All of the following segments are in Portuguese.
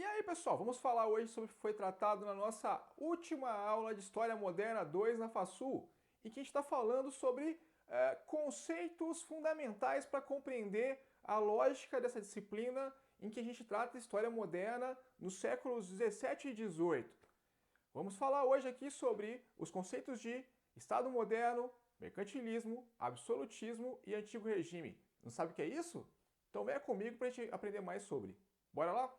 E aí, pessoal, vamos falar hoje sobre o que foi tratado na nossa última aula de História Moderna 2 na FASU, em que a gente está falando sobre conceitos fundamentais para compreender a lógica dessa disciplina em que a gente trata História Moderna nos séculos 17 e 18. Vamos falar hoje aqui sobre os conceitos de Estado Moderno, mercantilismo, absolutismo e antigo regime. Não sabe o que é isso? Então venha comigo para a gente aprender mais sobre. Bora lá?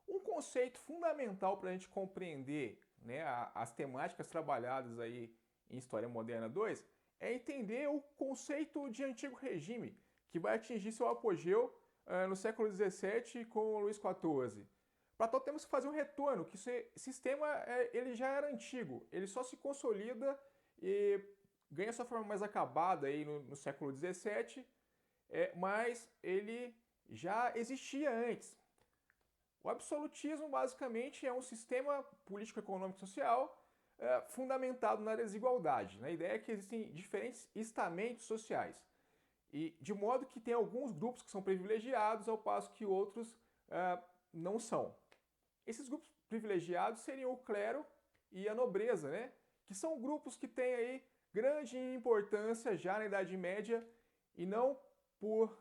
Um conceito fundamental para a gente compreender, né, as temáticas trabalhadas aí em História Moderna 2 é entender o conceito de antigo regime, que vai atingir seu apogeu no século XVII com Luís XIV. Para tal, temos que fazer um retorno, que esse sistema ele já era antigo, ele só se consolida e ganha sua forma mais acabada aí no século XVII, mas ele já existia antes. O absolutismo, basicamente, é um sistema político-econômico e social fundamentado na desigualdade. A ideia é que existem diferentes estamentos sociais, e de modo que tem alguns grupos que são privilegiados, ao passo que outros não são. Esses grupos privilegiados seriam o clero e a nobreza, né? Que são grupos que têm aí grande importância já na Idade Média, e não por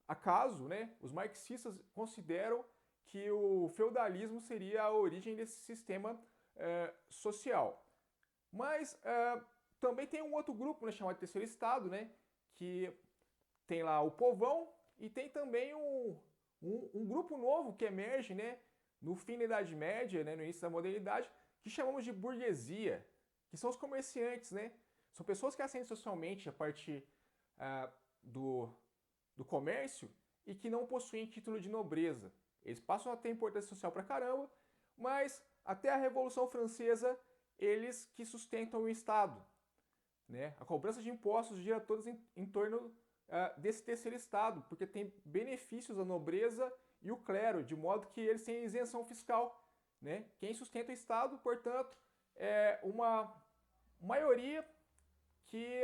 acaso, né? Os marxistas consideram que o feudalismo seria a origem desse sistema social. Mas também tem um outro grupo, né, chamado Terceiro Estado, né, que tem lá o povão, e tem também um grupo novo que emerge, né, no fim da Idade Média, né, no início da modernidade, que chamamos de burguesia, que são os comerciantes, né? São pessoas que ascendem socialmente a partir do comércio e que não possuem título de nobreza. Eles passam a ter importância social pra caramba, mas até a Revolução Francesa, eles que sustentam o Estado, né? A cobrança de impostos gira todas em torno desse terceiro Estado, porque tem benefícios à nobreza e o clero, de modo que eles têm isenção fiscal, né? Quem sustenta o Estado, portanto, é uma maioria que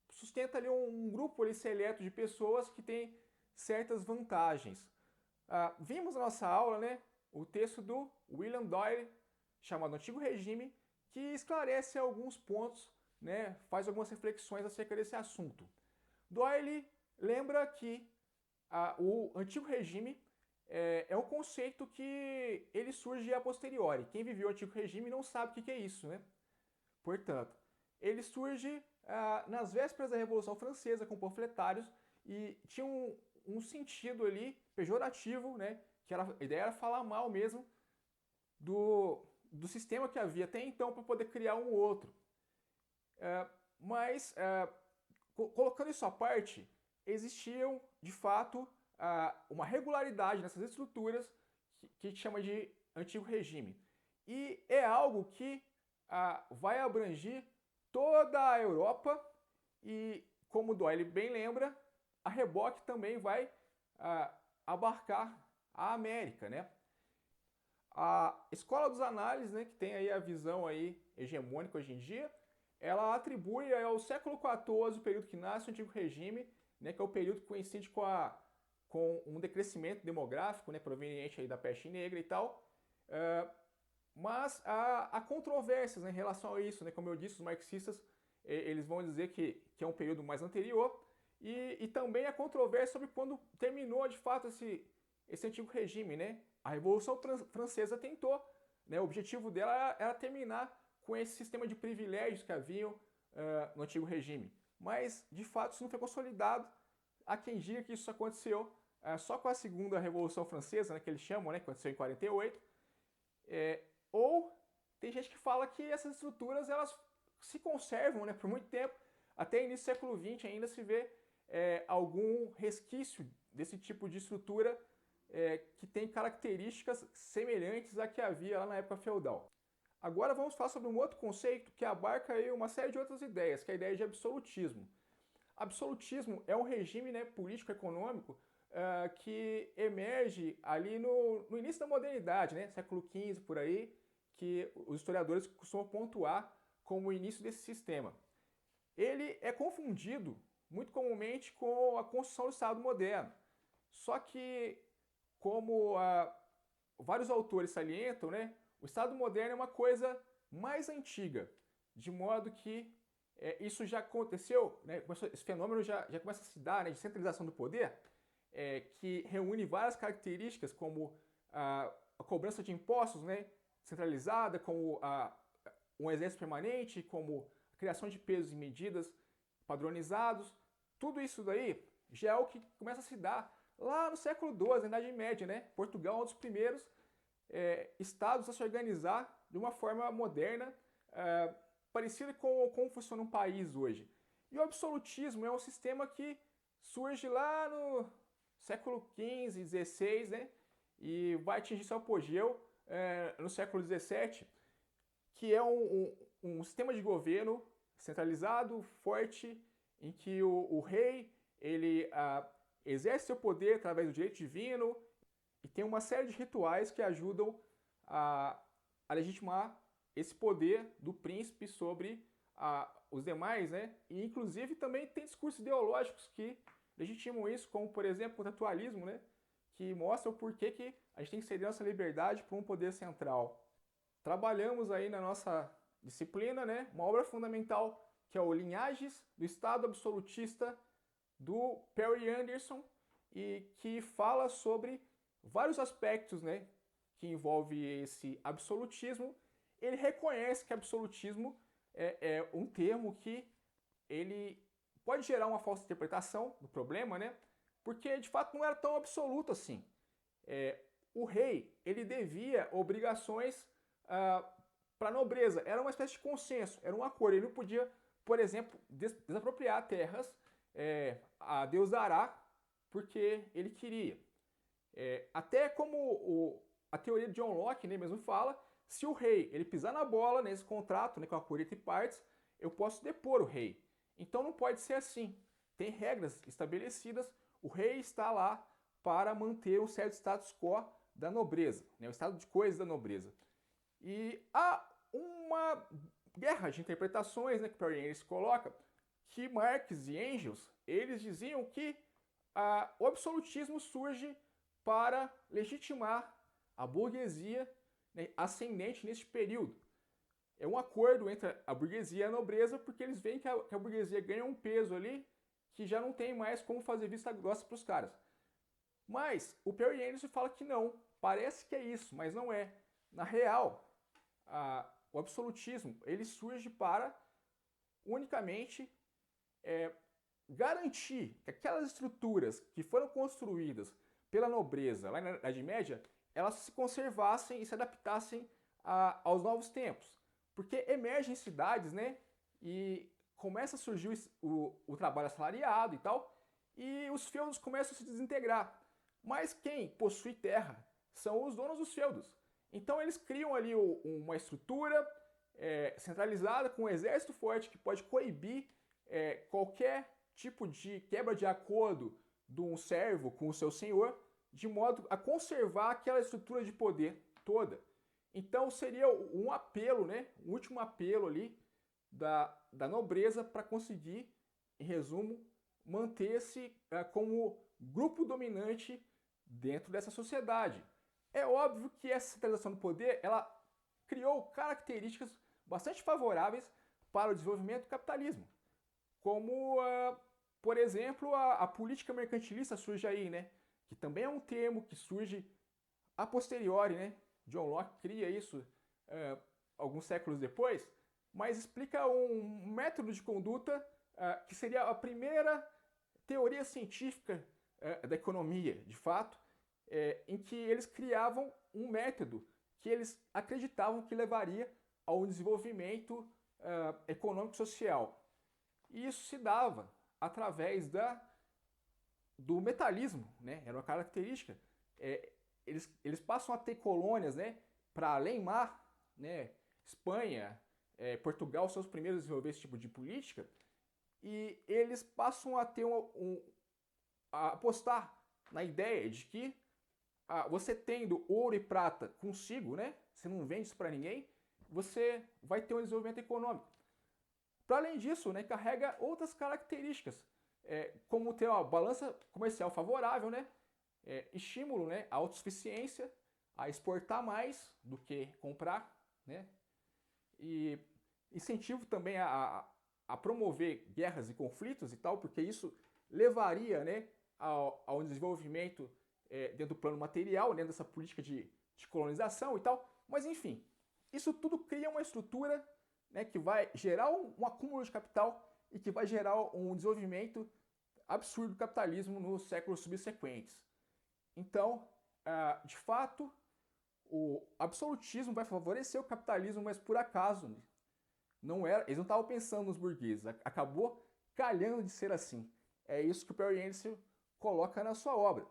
sustenta ali um grupo ali seleto de pessoas que tem certas vantagens. Vimos na nossa aula, né, o texto do William Doyle, chamado Antigo Regime, que esclarece alguns pontos, né, faz algumas reflexões acerca desse assunto. Doyle lembra que o Antigo Regime é um conceito que ele surge a posteriori. Quem viveu o Antigo Regime não sabe o que é isso, né? Portanto, ele surge nas vésperas da Revolução Francesa com panfletários e tinha um sentido ali pejorativo, né? Que a ideia era falar mal mesmo do sistema que havia até então para poder criar um outro. Mas, colocando isso à parte, existiam de fato uma regularidade nessas estruturas que a gente chama de Antigo Regime. E é algo que vai abranger toda a Europa e, como Doyle bem lembra, a reboque também vai abarcar a América, né? A Escola dos Análises, né, que tem aí a visão aí hegemônica hoje em dia, ela atribui ao século XIV o período que nasce o Antigo Regime, né, que é o período que coincide com um decrescimento demográfico, né, proveniente aí da peste negra e tal. Mas há controvérsias, né, em relação a isso, né? Como eu disse, os marxistas eles vão dizer que é um período mais anterior, e também há controvérsia sobre quando terminou de fato esse antigo regime, né? A Revolução Francesa tentou, né? O objetivo dela era terminar com esse sistema de privilégios que haviam no antigo regime, mas de fato isso não foi consolidado. Há quem diga que isso aconteceu só com a Segunda Revolução Francesa, né, que eles chamam, né, que aconteceu em 48. Ou tem gente que fala que essas estruturas elas se conservam, né, por muito tempo. Até início do século XX ainda se vê algum resquício desse tipo de estrutura que tem características semelhantes à que havia lá na época feudal. Agora vamos falar sobre um outro conceito que abarca aí uma série de outras ideias, que é a ideia de absolutismo. Absolutismo é um regime, né, político-econômico que emerge ali no início da modernidade, né, século XV por aí, que os historiadores costumam pontuar como o início desse sistema. Ele é confundido muito comumente com a construção do Estado moderno. Só que, como vários autores salientam, né, o Estado moderno é uma coisa mais antiga, de modo que isso já aconteceu, né, esse fenômeno já começa a se dar, né, de centralização do poder, que reúne várias características, como a cobrança de impostos, né, centralizada, como um exército permanente, como a criação de pesos e medidas padronizados. Tudo isso daí já é o que começa a se dar lá no século XII, na Idade Média, né? Portugal é um dos primeiros estados a se organizar de uma forma moderna, parecida com como funciona um país hoje. E o absolutismo é um sistema que surge lá no século XV, XVI, né? E vai atingir seu apogeu no século XVII, que é um sistema de governo centralizado, forte, em que o rei ele exerce seu poder através do direito divino e tem uma série de rituais que ajudam a legitimar esse poder do príncipe sobre os demais, né? E inclusive também tem discursos ideológicos que legitimam isso, como por exemplo o contratualismo, né? Que mostra o porquê que a gente tem que ceder nossa liberdade para um poder central. Trabalhamos aí na nossa disciplina, né, uma obra fundamental que é o Linhagens do Estado Absolutista, do Perry Anderson, e que fala sobre vários aspectos, né, que envolve esse absolutismo. Ele reconhece que absolutismo é um termo que ele pode gerar uma falsa interpretação do problema, né, porque de fato não era tão absoluto assim. O rei ele devia obrigações para a nobreza, era uma espécie de consenso, era um acordo. Ele não podia, por exemplo, desapropriar terras a Deus dará porque ele queria. Até como a teoria de John Locke, né, mesmo fala, se o rei ele pisar na bola nesse contrato, né, com a acordo entre partes, eu posso depor o rei. Então não pode ser assim. Tem regras estabelecidas, o rei está lá para manter um certo status quo da nobreza, né, o estado de coisas da nobreza. E há uma guerra de interpretações, né, que Perry Ellis coloca, que Marx e Engels eles diziam que o absolutismo surge para legitimar a burguesia, né, ascendente neste período. É um acordo entre a burguesia e a nobreza, porque eles veem que a burguesia ganha um peso ali que já não tem mais como fazer vista grossa para os caras. Mas o Perry Anderson fala que não, parece que é isso, mas não é. Na real, o absolutismo ele surge para unicamente garantir que aquelas estruturas que foram construídas pela nobreza lá na Idade Média, elas se conservassem e se adaptassem aos novos tempos. Porque emergem cidades, né? E começa a surgir o trabalho assalariado e tal, e os feudos começam a se desintegrar. Mas quem possui terra são os donos dos feudos. Então eles criam ali uma estrutura centralizada com um exército forte que pode coibir qualquer tipo de quebra de acordo de um servo com o seu senhor, de modo a conservar aquela estrutura de poder toda. Então seria um apelo, né, um último apelo ali da nobreza para conseguir, em resumo, manter-se como grupo dominante dentro dessa sociedade. É óbvio que essa centralização do poder ela criou características bastante favoráveis para o desenvolvimento do capitalismo, como, por exemplo, a política mercantilista surge aí, né? Que também é um termo que surge a posteriori, né? John Locke cria isso alguns séculos depois, mas explica um método de conduta que seria a primeira teoria científica da economia, de fato, em que eles criavam um método que eles acreditavam que levaria ao desenvolvimento econômico e social. E isso se dava através do metalismo, né? Era uma característica. Eles passam a ter colônias, né, para além mar, né? Espanha, Portugal são os primeiros a desenvolver esse tipo de política, e eles passam a ter a apostar na ideia de que você tendo ouro e prata consigo, né? Você não vende isso para ninguém, você vai ter um desenvolvimento econômico. Para além disso, né, carrega outras características, como ter uma balança comercial favorável, né? Estímulo, né, à autossuficiência, a exportar mais do que comprar, né? E incentivo também a promover guerras e conflitos e tal, porque isso levaria, né, ao desenvolvimento dentro do plano material, né, dessa política de colonização e tal. Mas enfim, isso tudo cria uma estrutura, né, que vai gerar um acúmulo de capital e que vai gerar um desenvolvimento absurdo do capitalismo nos séculos subsequentes. Então, de fato, o absolutismo vai favorecer o capitalismo, mas por acaso não era, eles não estavam pensando nos burgueses, acabou calhando de ser assim. É isso que o Perry Anderson coloca na sua obra.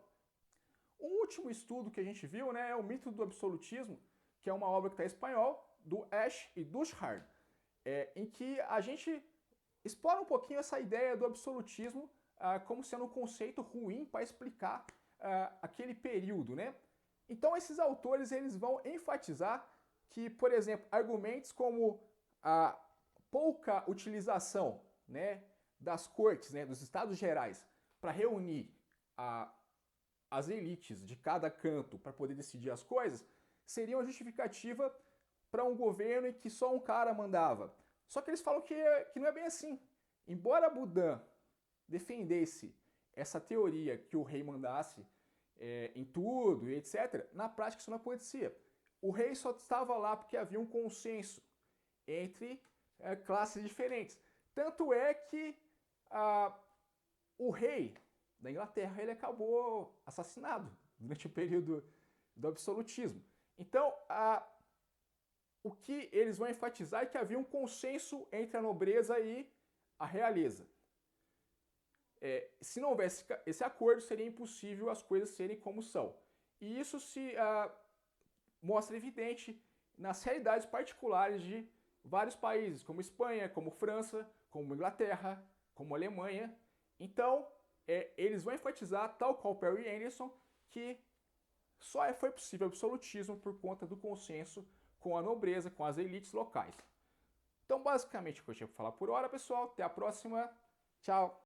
Um último estudo que a gente viu, né, é o Mito do Absolutismo, que é uma obra que está em espanhol, do Ash e Dushard, em que a gente explora um pouquinho essa ideia do absolutismo como sendo um conceito ruim para explicar aquele período, né? Então esses autores eles vão enfatizar que, por exemplo, argumentos como a pouca utilização, né, das cortes, né, dos estados gerais para reunir as elites de cada canto para poder decidir as coisas, seria uma justificativa para um governo em que só um cara mandava. Só que eles falam que não é bem assim. Embora Budan defendesse essa teoria que o rei mandasse em tudo e etc., na prática isso não acontecia. O rei só estava lá porque havia um consenso entre classes diferentes. Tanto é que o rei da Inglaterra ele acabou assassinado durante o período do absolutismo. Então, o que eles vão enfatizar é que havia um consenso entre a nobreza e a realeza. Se não houvesse esse acordo, seria impossível as coisas serem como são. E isso se mostra evidente nas realidades particulares de vários países, como Espanha, como França, como Inglaterra, como Alemanha. Então, eles vão enfatizar, tal qual Perry Anderson, que só foi possível o absolutismo por conta do consenso com a nobreza, com as elites locais. Então, basicamente, o que eu tinha para falar por hora, pessoal. Até a próxima. Tchau!